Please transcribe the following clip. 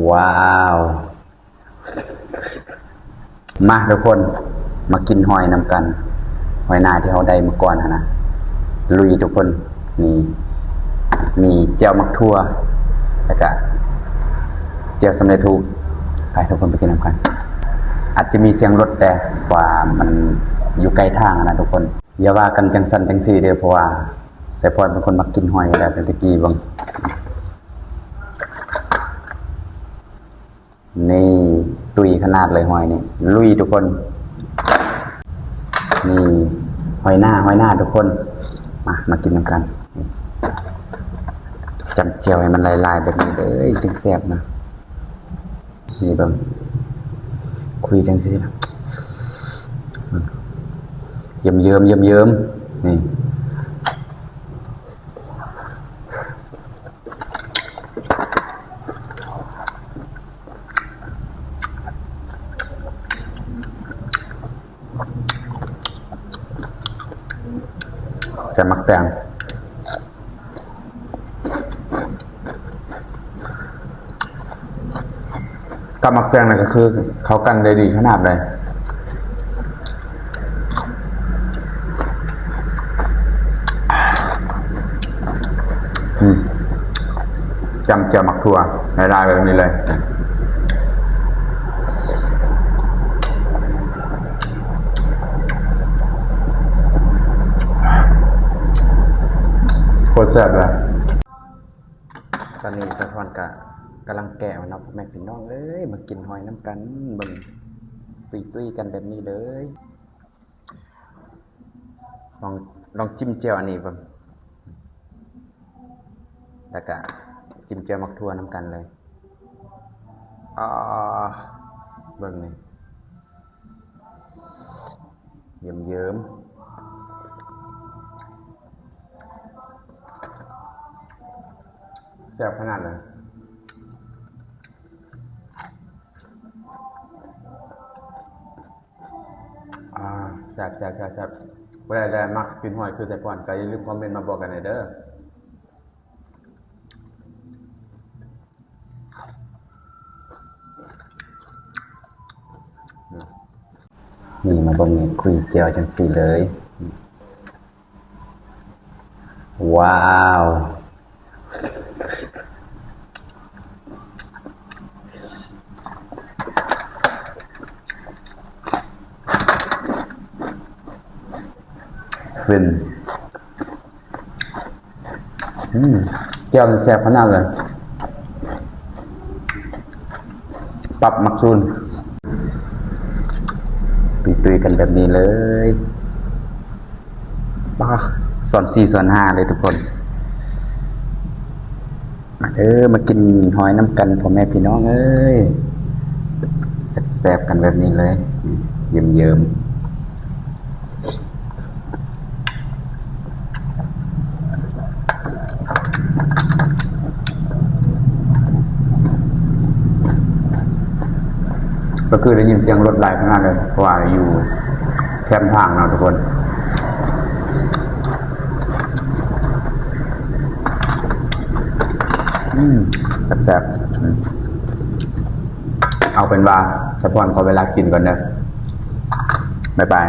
ว้าวมาทุกคนมากินหอยนำกันหอยนาที่เขาได้มาก่อนนะลุยทุกคนนี่มีเจียวมักทั่วแล้วก็เจียวสำเร็จรูปไปทุกคนไปกินนำกันอาจจะมีเสียงรถแต่ว่ามันอยู่ใกล้ทางนะทุกคนอย่าว่ากันจังสันจังซี่เด้อเพราะว่าสายพรเป็นคนมักกินหอยแล้วตั้งแต่กี้บังนี่ตุยขนาดเลยหอยนี่ลุยทุกคนนี่หอยหน้าทุกคนมากินกันจำเจียวให้มันลายๆแบบนี้เลยถึงแซ่บนะนี่บังคุยจังสินะเยิ้มนี่จะมักแตงกับมักแตงนั่นก็คือเขากันได้ดีขนาดเลยจำเจียวมักทั่วลายๆแบบนี้เลยโคตรแซ่บเลยตอนนี้สะท้อนกำลังแกะมันเอาแม่พี่น้องเอ้ยมากินหอยน้ำกันบึงตุ้ยกันแบบนี้เลยลองจิ้มเจียวอันนี้บึงแล้วก็จิ้มเจียวมักทั่วน้ำกันเลยเบิ่งนี่เยิ้มแซ่บขนาดเลยแซ่บเวลาได้มักกินหอยคือแต่ก่อนก็อย่าลืมคอมเมนต์มาบอกกันหน่อยเด้อนี่มาบ่งนี่คุยเจียวจังสีเลยว้าวฟินเจียวมันแซ่บขนาดเลยปรับมักซูนตุยกันแบบนี้เลยส่วน4ส่วน5เลยทุกคนมาเด้อมากินหอยน้ำกันพ่อแม่พี่น้องเอ้ยแซ่บๆกันแบบนี้เลยเยิ้มก็คือได้ยินเสียงรถไหลข้างหน้าเลยเพราะว่าอยู่แคมทางเราทุกคนแซ่บๆเอาเป็นว่าสะพอนขอเวลากินก่อนเนอะบ๊ายบาย